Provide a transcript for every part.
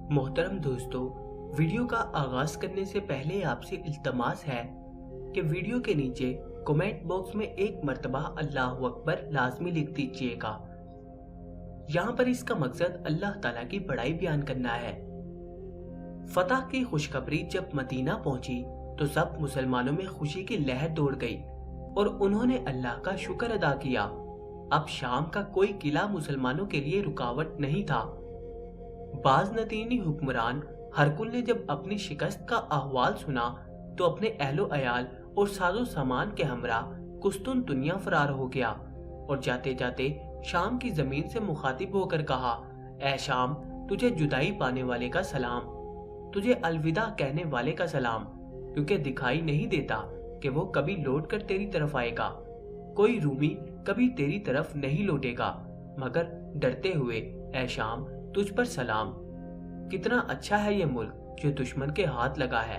محترم دوستو، ویڈیو کا آغاز کرنے سے پہلے آپ سے التماس ہے کہ ویڈیو کے نیچے کومنٹ باکس میں ایک مرتبہ اللہ اکبر لازمی لکھ دیجئے گا۔ یہاں پر اس کا مقصد اللہ تعالیٰ کی بڑائی بیان کرنا ہے۔ فتح کی خوشخبری جب مدینہ پہنچی تو سب مسلمانوں میں خوشی کی لہر دوڑ گئی اور انہوں نے اللہ کا شکر ادا کیا۔ اب شام کا کوئی قلعہ مسلمانوں کے لیے رکاوٹ نہیں تھا۔ باز نتینی حکمران ہرقل نے جب اپنی شکست کا احوال سنا تو اپنے اہل و عیال اور ساز و سامان کے ہمراہ قسطنطنیہ فرار ہو گیا اور جاتے جاتے شام کی زمین سے مخاطب ہو کر کہا، اے شام، تجھے جدائی پانے والے کا سلام، تجھے الوداع کہنے والے کا سلام، کیونکہ دکھائی نہیں دیتا کہ وہ کبھی لوٹ کر تیری طرف آئے گا۔ کوئی رومی کبھی تیری طرف نہیں لوٹے گا مگر ڈرتے ہوئے۔ اے شام، تجھ پر سلام، کتنا اچھا ہے یہ ملک جو دشمن کے ہاتھ لگا ہے۔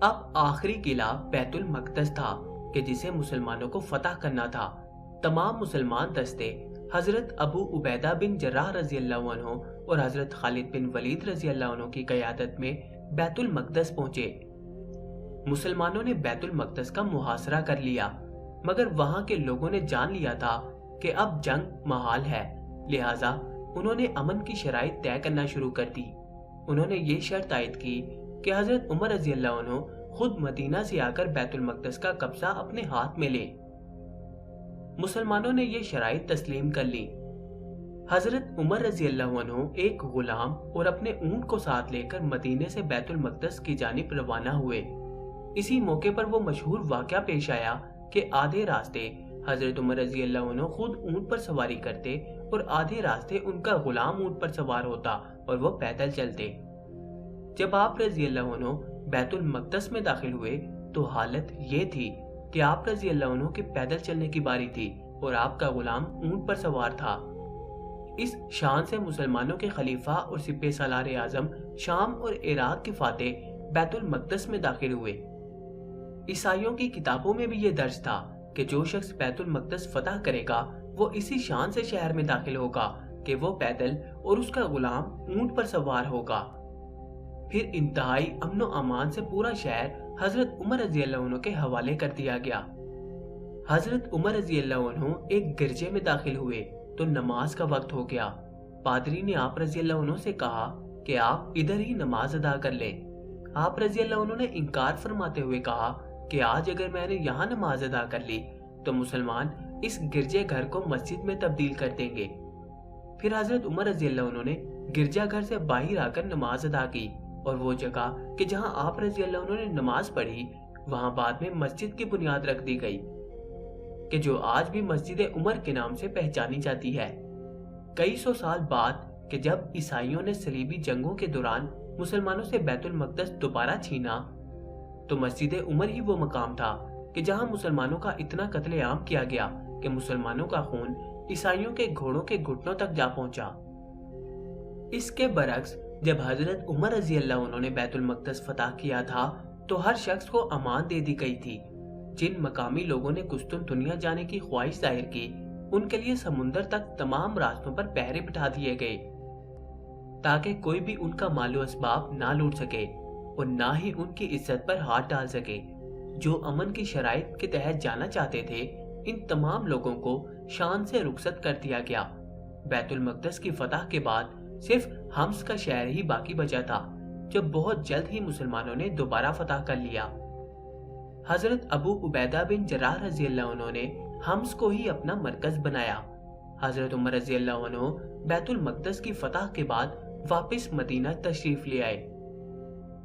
اب آخری قلعہ بیت المقدس تھا کہ جسے مسلمانوں کو فتح کرنا تھا۔ تمام مسلمان دستے حضرت ابو عبیدہ بن جراح رضی اللہ عنہ اور حضرت خالد بن ولید رضی اللہ عنہ کی قیادت میں بیت المقدس پہنچے۔ مسلمانوں نے بیت المقدس کا محاصرہ کر لیا، مگر وہاں کے لوگوں نے جان لیا تھا کہ اب جنگ محال ہے، لہٰذا انہوں نے امن کی شرائط طے کرنا شروع کر دی۔ انہوں نے یہ شرط عائد کی کہ حضرت عمر رضی اللہ عنہ خود مدینہ سے آ کر بیت المقدس کا قبضہ اپنے ہاتھ میں لے۔ مسلمانوں نے یہ شرائط تسلیم کر لی۔ حضرت عمر رضی اللہ عنہ ایک غلام اور اپنے اونٹ کو ساتھ لے کر مدینے سے بیت المقدس کی جانب روانہ ہوئے۔ اسی موقع پر وہ مشہور واقعہ پیش آیا کہ آدھے راستے حضرت عمر رضی اللہ عنہ خود اونٹ پر سواری کرتے اور آدھے راستے ان کا غلام اونٹ پر سوار ہوتا اور وہ پیدل چلتے۔ جب آپ رضی اللہ عنہ بیت المقدس میں داخل ہوئے تو حالت یہ تھی کہ آپ رضی اللہ عنہ کے پیدل چلنے کی باری تھی اور آپ کا غلام اونٹ پر سوار تھا۔ اس شان سے مسلمانوں کے خلیفہ اور سپہ سالار اعظم شام اور عراق کے فاتح بیت المقدس میں داخل ہوئے۔ عیسائیوں کی کتابوں میں بھی یہ درج تھا کہ جو شخص بیت المقدس فتح کرے گا وہ اسی شان سے شہر میں داخل ہوگا کہ وہ پیدل اور اس کا غلام اونٹ پر سوار ہوگا۔ پھر انتہائی امن و امان سے پورا شہر حضرت عمر رضی اللہ عنہ کے حوالے کر دیا گیا۔ حضرت عمر رضی اللہ عنہ ایک گرجے میں داخل ہوئے تو نماز کا وقت ہو گیا۔ پادری نے آپ رضی اللہ عنہ سے کہا کہ آپ ادھر ہی نماز ادا کر لیں۔ آپ رضی اللہ عنہ نے انکار فرماتے ہوئے کہا کہ آج اگر میں نے یہاں نماز ادا کر لی تو مسلمان اس گرجے گھر کو مسجد میں تبدیل کر دیں گے۔ پھر حضرت عمر رضی اللہ عنہ نے گرجا گھر سے باہر آ کر نماز ادا کی اور وہ جگہ کہ جہاں آپ رضی اللہ عنہ نے نماز پڑھی وہاں بعد میں مسجد کی بنیاد رکھ دی گئی کہ جو آج بھی مسجد عمر کے نام سے پہچانی جاتی ہے۔ کئی سو سال بعد کہ جب عیسائیوں نے صلیبی جنگوں کے دوران مسلمانوں سے بیت المقدس دوبارہ چھینا تو مسجد عمر ہی وہ مقام تھا کہ جہاں مسلمانوں کا اتنا قتل عام کیا گیا کہ مسلمانوں کا خون عیسائیوں کے گھوڑوں کے گھٹنوں تک جا پہنچا۔ اس کے برعکس جب حضرت عمر رضی اللہ عنہ نے بیت المقدس فتح کیا تھا تو ہر شخص کو امان دے دی گئی تھی۔ جن مقامی لوگوں نے قسطنطنیہ جانے کی خواہش ظاہر کی ان کے لیے سمندر تک تمام راستوں پر پہرے بٹھا دیے گئے تاکہ کوئی بھی ان کا مال و اسباب نہ لوٹ سکے اور نہ ہی ان کی عزت پر ہاتھ ڈال سکے۔ جو امن کی شرائط کے تحت جانا چاہتے تھے ان تمام لوگوں کو شان سے رخصت کر دیا گیا۔ بیت المقدس کی فتح کے بعد صرف حمص کا شہر ہی باقی بچا تھا جو بہت جلد ہی مسلمانوں نے دوبارہ فتح کر لیا۔ حضرت ابو عبیدہ بن جراح رضی اللہ عنہ نے حمص کو ہی اپنا مرکز بنایا۔ حضرت عمر رضی اللہ عنہ بیت المقدس کی فتح کے بعد واپس مدینہ تشریف لے آئے،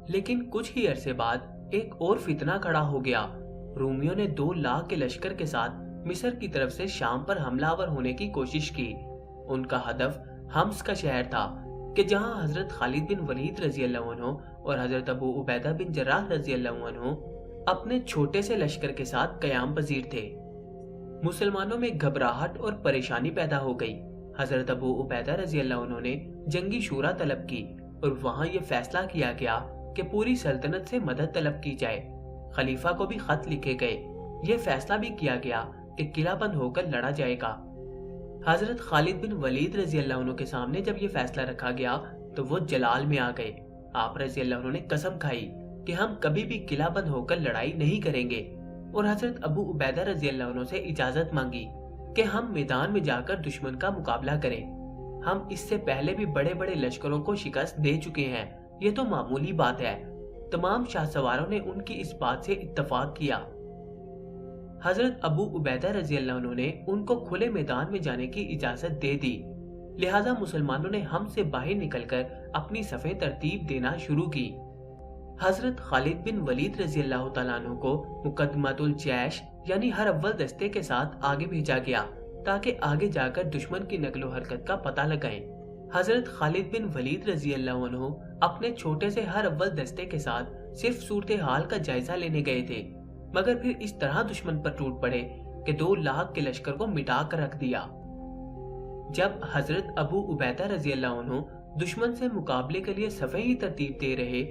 لیکن کچھ ہی عرصے بعد ایک اور فتنہ کھڑا ہو گیا۔ رومیوں نے 2 لاکھ کے لشکر کے ساتھ مصر کی طرف سے شام پر حملہ آور ہونے کی کوشش کی۔ ان کا ہدف حمص کا شہر تھا کہ جہاں حضرت خالد بن ولید رضی اللہ عنہ اور حضرت ابو عبیدہ بن جراح رضی اللہ عنہ اپنے چھوٹے سے لشکر کے ساتھ قیام پذیر تھے۔ مسلمانوں میں گھبراہٹ اور پریشانی پیدا ہو گئی۔ حضرت ابو عبیدہ رضی اللہ عنہ نے جنگی شورا طلب کی اور وہاں یہ فیصلہ کیا گیا کہ پوری سلطنت سے مدد طلب کی جائے۔ خلیفہ کو بھی خط لکھے گئے۔ یہ فیصلہ بھی کیا گیا کہ قلعہ بند ہو کر لڑا جائے گا۔ حضرت خالد بن ولید رضی اللہ عنہ کے سامنے جب یہ فیصلہ رکھا گیا تو وہ جلال میں آ گئے۔ آپ رضی اللہ عنہ نے قسم کھائی کہ ہم کبھی بھی قلعہ بند ہو کر لڑائی نہیں کریں گے، اور حضرت ابو عبیدہ رضی اللہ عنہ سے اجازت مانگی کہ ہم میدان میں جا کر دشمن کا مقابلہ کریں۔ ہم اس سے پہلے بھی بڑے بڑے لشکروں کو شکست دے چکے ہیں، یہ تو معمولی بات ہے۔ تمام شاہ سواروں نے ان کی اس بات سے اتفاق کیا۔ حضرت ابو عبیدہ رضی اللہ عنہ نے ان کو کھلے میدان میں جانے کی اجازت دے دی، لہذا مسلمانوں نے ہم سے باہر نکل کر اپنی صفیں ترتیب دینا شروع کی۔ حضرت خالد بن ولید رضی اللہ تعالیٰ عنہ کو مقدمۃ الجیش یعنی ہر اول دستے کے ساتھ آگے بھیجا گیا تاکہ آگے جا کر دشمن کی نقل و حرکت کا پتہ لگائیں۔ حضرت خالد بن ولید رضی اللہ عنہ اپنے چھوٹے سے ہر اول دستے کے ساتھ صرف صورتحال کا جائزہ لینے گئے تھے، مگر پھر اس طرح دشمن پر ٹوٹ پڑے کہ 2 لاکھ کے لشکر کو مٹا کر رکھ دیا۔ جب حضرت ابو عبیدہ رضی اللہ عنہ دشمن سے مقابلے کے لیے صفیں ہی ترتیب دے رہے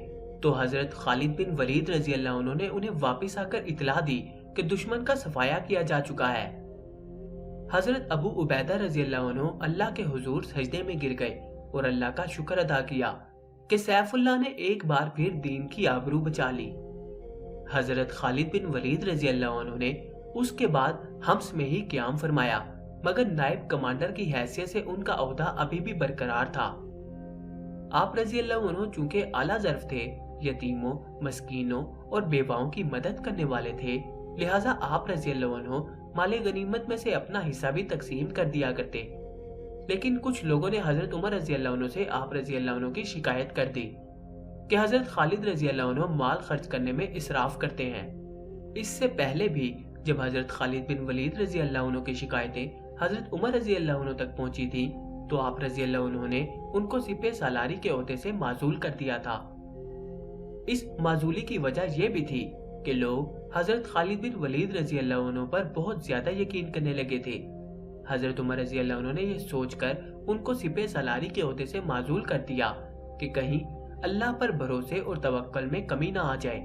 تو حضرت خالد بن ولید رضی اللہ عنہ نے انہیں واپس آ کر اطلاع دی کہ دشمن کا صفایا کیا جا چکا ہے۔ حضرت ابو عبیدہ رضی اللہ عنہ اللہ کے حضور سجدے میں گر گئے اور اللہ کا شکر ادا کیا کہ سیف اللہ نے ایک بار پھر دین کی آبرو بچا لی۔ حضرت خالد بن ولید رضی اللہ عنہ نے اس کے بعد حمص میں ہی قیام فرمایا، مگر نائب کمانڈر کی حیثیت سے ان کا عہدہ ابھی بھی برقرار تھا۔ آپ رضی اللہ عنہ چونکہ اعلیٰ ظرف تھے، یتیموں، مسکینوں اور بیواؤں کی مدد کرنے والے تھے، لہٰذا آپ رضی اللہ عنہ مال غنیمت میں سے اپنا حصہ بھی تقسیم کر دیا کرتے۔ لیکن کچھ لوگوں نے حضرت عمر رضی اللہ عنہ سے آپ رضی اللہ عنہ کی شکایت کر دی کہ حضرت خالد رضی اللہ عنہ مال خرچ کرنے میں اسراف کرتے ہیں۔ اس سے پہلے بھی جب حضرت خالد بن ولید رضی اللہ عنہ کی شکایتیں حضرت عمر رضی اللہ عنہ تک پہنچی تھی تو آپ رضی اللہ عنہ نے ان کو سپہ سالاری کے عہدے سے معزول کر دیا تھا۔ اس معزولی کی وجہ یہ بھی تھی کہ لوگ حضرت خالد بن ولید رضی اللہ عنہ پر بہت زیادہ یقین کرنے لگے تھے۔ حضرت عمر رضی اللہ عنہ نے یہ سوچ کر ان کو سپہ سالاری کے عہدے سے معزول کر دیا کہ کہیں اللہ پر بھروسے اور توکل میں کمی نہ آ جائے۔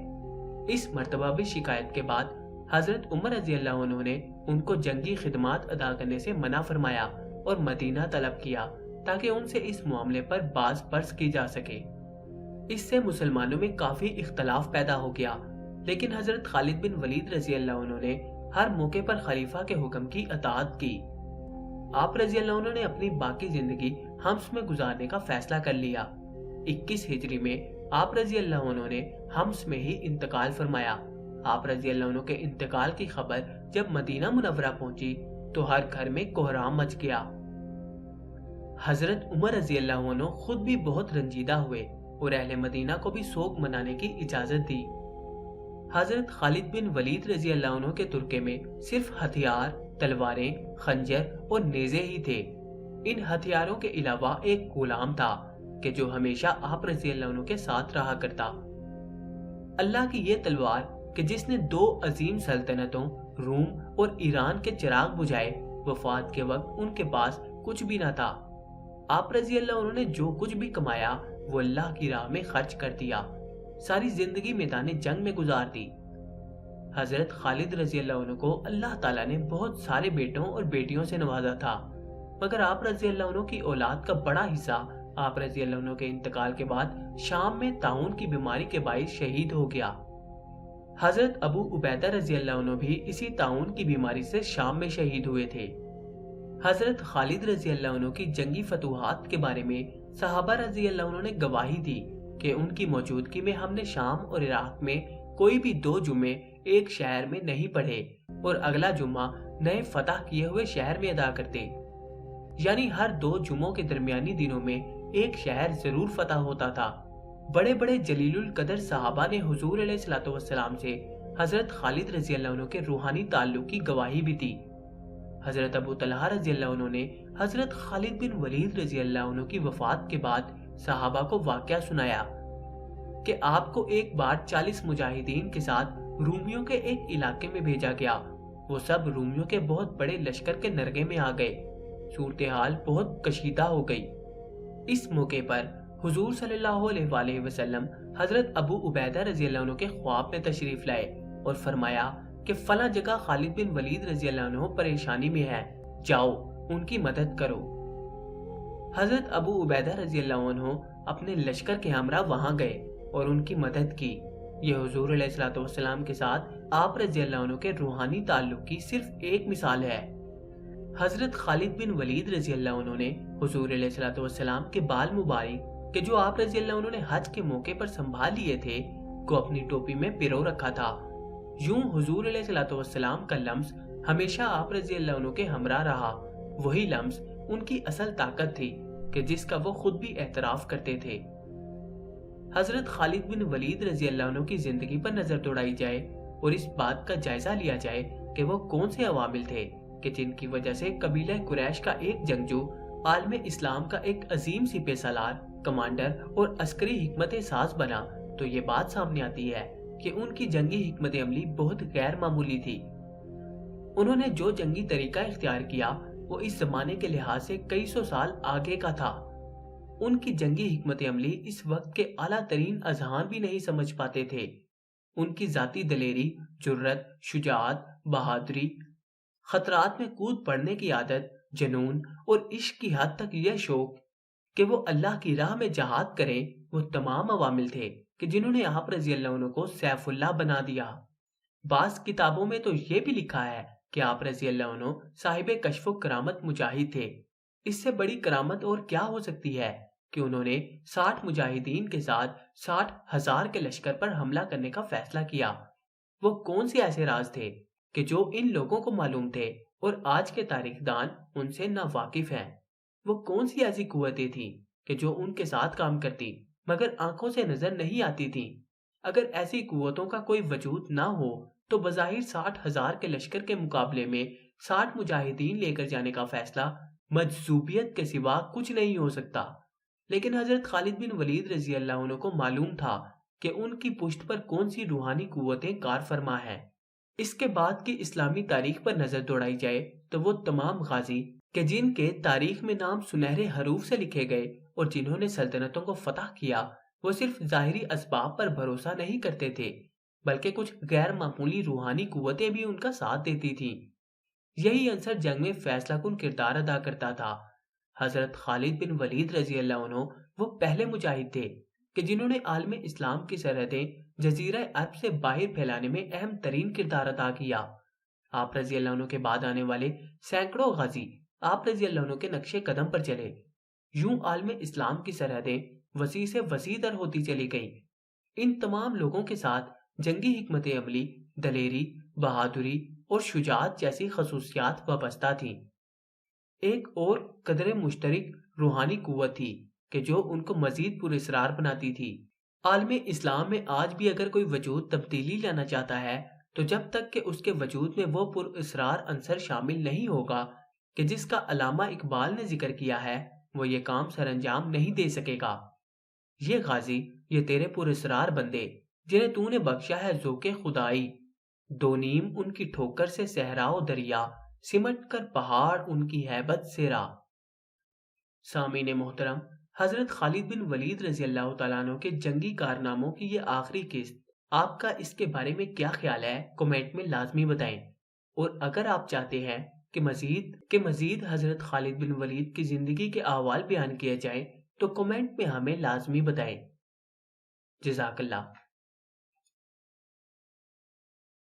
اس مرتبہ بھی شکایت کے بعد حضرت عمر رضی اللہ عنہ نے ان کو جنگی خدمات ادا کرنے سے منع فرمایا اور مدینہ طلب کیا تاکہ ان سے اس معاملے پر باز پرس کی جا سکے۔ اس سے مسلمانوں میں کافی اختلاف پیدا ہو گیا، لیکن حضرت خالد بن ولید رضی اللہ عنہ نے ہر موقع پر خلیفہ کے حکم کی اطاعت کی۔ آپ رضی اللہ عنہ نے اپنی باقی زندگی حمص میں گزارنے کا فیصلہ کر لیا۔ 21 ہجری میں آپ رضی اللہ عنہ نے حمص میں ہی انتقال فرمایا۔ آپ رضی اللہ عنہ کے انتقال کی خبر جب مدینہ منورہ پہنچی تو ہر گھر میں کوہرام مچ گیا۔ حضرت عمر رضی اللہ عنہ خود بھی بہت رنجیدہ ہوئے اور اہل مدینہ کو بھی سوگ منانے کی اجازت دی۔ حضرت خالد بن ولید رضی اللہ عنہ کے ترکے میں صرف ہتھیار، تلواریں، خنجر اور نیزے ہی تھے۔ ان ہتھیاروں کے علاوہ ایک غلام تھا کہ جو ہمیشہ آپ رضی اللہ عنہ کے ساتھ رہا کرتا۔ اللہ کی یہ تلوار کہ جس نے 2 عظیم سلطنتوں روم اور ایران کے چراغ بجھائے، وفات کے وقت ان کے پاس کچھ بھی نہ تھا۔ آپ رضی اللہ عنہ نے جو کچھ بھی کمایا وہ اللہ کی راہ میں خرچ کر دیا، ساری زندگی میدان جنگ میں گزار دی۔ حضرت خالد رضی اللہ عنہ کو اللہ تعالیٰ نے بہت سارے بیٹوں اور بیٹیوں سے نوازا تھا، مگر آپ رضی اللہ عنہ کی اولاد کا بڑا حصہ آپ رضی اللہ عنہ کے انتقال کے بعد شام میں طاعون کی بیماری کے باعث شہید ہو گیا۔ حضرت ابو عبیدہ رضی اللہ عنہ بھی اسی طاعون کی بیماری سے شام میں شہید ہوئے تھے۔ حضرت خالد رضی اللہ عنہ کی جنگی فتوحات کے بارے میں صحابہ رضی اللہ عنہ نے گواہی دی کہ ان کی موجودگی میں ہم نے شام اور عراق میں کوئی بھی 2 جمعے ایک شہر میں نہیں پڑھے اور اگلا جمعہ نئے فتح کیے ہوئے شہر میں ادا کرتے، یعنی ہر 2 جمعوں کے درمیانی دنوں میں ایک شہر ضرور فتح ہوتا تھا۔ بڑے بڑے جلیل القدر صحابہ نے حضور علیہ الصلوۃ والسلام سے حضرت خالد رضی اللہ عنہ کے روحانی تعلق کی گواہی بھی دی۔ حضرت ابو طلحہ رضی اللہ عنہ نے حضرت خالد بن ولید رضی اللہ عنہ کی وفات کے بعد صحابہ کو واقعہ سنایا کہ آپ کو ایک بار 40 مجاہدین کے ساتھ رومیوں کے ایک علاقے میں بھیجا گیا۔ وہ سب رومیوں کے بہت بڑے لشکر کے نرغے میں آ گئے، صورتحال بہت کشیدہ ہو گئی۔ اس موقع پر حضور صلی اللہ علیہ وآلہ وسلم حضرت ابو عبیدہ رضی اللہ عنہ کے خواب میں تشریف لائے اور فرمایا کہ فلاں جگہ خالد بن ولید رضی اللہ عنہ پریشانی میں ہے، جاؤ ان کی مدد کرو۔ حضرت ابو عبیدہ رضی اللہ عنہ اپنے لشکر کے ہمراہ وہاں گئے اور ان کی مدد کی۔ یہ حضور علیہ الصلوۃ والسلام کے ساتھ آپ رضی اللہ عنہ کے روحانی تعلق کی صرف ایک مثال ہے۔ حضرت خالد بن ولید رضی اللہ عنہ نے حضور علیہ الصلوۃ والسلام کے بال مبارک کہ جو آپ رضی اللہ عنہ نے حج کے موقع پر سنبھال لیے تھے کو اپنی ٹوپی میں پرو رکھا تھا۔ یوں حضور علیہ الصلوۃ والسلام کا لمس ہمیشہ آپ رضی اللہ عنہ کے ہمراہ رہا۔ وہی لمس ان کی اصل طاقت تھی کہ جس کا وہ خود بھی اعتراف کرتے تھے۔ حضرت خالد بن ولید رضی اللہ عنہ کی زندگی پر نظر دوڑائی جائے اور اس بات کا جائزہ لیا جائے کہ وہ کون سے عوامل تھے کہ جن کی وجہ سے قبیلہ قریش کا ایک جنگجو عالم اسلام کا ایک عظیم سپہ سالار، کمانڈر اور عسکری حکمت ساز بنا، تو یہ بات سامنے آتی ہے کہ ان کی جنگی حکمت عملی بہت غیر معمولی تھی۔ انہوں نے جو جنگی طریقہ اختیار کیا وہ اس زمانے کے لحاظ سے کئی سو سال آگے کا تھا۔ ان کی جنگی حکمت عملی اس وقت کے اعلیٰ ترین اذہان بھی نہیں سمجھ پاتے تھے۔ ان کی ذاتی دلیری، جرت، شجاعت، بہادری، خطرات میں کود پڑنے کی عادت، جنون اور عشق کی حد تک یہ شوق کہ وہ اللہ کی راہ میں جہاد کریں، وہ تمام عوامل تھے کہ جنہوں نے آپ رضی اللہ عنہ کو سیف اللہ بنا دیا۔ بعض کتابوں میں تو یہ بھی لکھا ہے کہ آپ رضی اللہ عنہ صاحب کشف و کرامت مجاہد تھے۔ اس سے بڑی کرامت اور کیا ہو سکتی ہے کہ انہوں نے 60 مجاہدین کے ساتھ 60,000 کے لشکر پر حملہ کرنے کا فیصلہ کیا۔ وہ کون سے ایسے راز تھے کہ جو ان لوگوں کو معلوم تھے اور آج کے تاریخ دان ان سے ناواقف ہیں؟ وہ کون سی ایسی قوتیں تھیں کہ جو ان کے ساتھ کام کرتی مگر آنکھوں سے نظر نہیں آتی تھیں؟ اگر ایسی قوتوں کا کوئی وجود نہ ہو تو بظاہر 60,000 کے لشکر کے مقابلے میں 60 مجاہدین لے کر جانے کا فیصلہ مجذوبیت کے سوا کچھ نہیں ہو سکتا۔ لیکن حضرت خالد بن ولید رضی اللہ عنہ کو معلوم تھا کہ ان کی پشت پر کون سی روحانی قوتیں کار فرما ہیں۔ اس کے بعد کی اسلامی تاریخ پر نظر دوڑائی جائے تو وہ تمام غازی کہ جن کے تاریخ میں نام سنہرے حروف سے لکھے گئے اور جنہوں نے سلطنتوں کو فتح کیا، وہ صرف ظاہری اسباب پر بھروسہ نہیں کرتے تھے بلکہ کچھ غیر معمولی روحانی قوتیں بھی ان کا ساتھ دیتی تھیں۔ یہی عنصر جنگ میں فیصلہ کن کردار ادا کرتا تھا۔ حضرت خالد بن ولید رضی اللہ عنہ وہ پہلے مجاہد تھے کہ جنہوں نے عالم اسلام کی سرحدیں جزیرہ عرب سے باہر پھیلانے میں اہم ترین کردار ادا کیا۔ آپ رضی اللہ عنہ کے بعد آنے والے سینکڑوں غازی آپ رضی اللہ عنہ کے نقش قدم پر چلے۔ یوں عالم اسلام کی سرحدیں وسیع سے وسیع تر ہوتی چلی گئیں۔ ان تمام لوگوں کے ساتھ جنگی حکمت عملی، دلیری، بہادری اور شجاعت جیسی خصوصیات وابستہ تھیں۔ ایک اور قدر مشترک روحانی قوت تھی کہ جو ان کو مزید پراسرار بناتی تھی۔ عالم اسلام میں آج بھی اگر کوئی وجود تبدیلی لانا چاہتا ہے تو جب تک کہ اس کے وجود میں وہ پراسرار عنصر شامل نہیں ہوگا کہ جس کا علامہ اقبال نے ذکر کیا ہے، وہ یہ کام سر انجام نہیں دے سکے گا۔ یہ غازی، یہ تیرے پراسرار بندے جنہیں تو نے بخشا ہے ذوق خدائی، دو نیم ان کی ٹھوکر سے صحرا و دریا، سمٹ کر پہاڑ ان کی ہیبت سے راہ۔ سامعین محترم، حضرت خالد بن ولید رضی اللہ تعالیٰ عنہ کے جنگی کارناموں کی یہ آخری قسط، آپ کا اس کے بارے میں کیا خیال ہے؟ کمنٹ میں لازمی بتائیں۔ اور اگر آپ چاہتے ہیں کہ مزید حضرت خالد بن ولید کی زندگی کے احوال بیان کیے جائیں تو کمنٹ میں ہمیں لازمی بتائیں۔ جزاک اللہ۔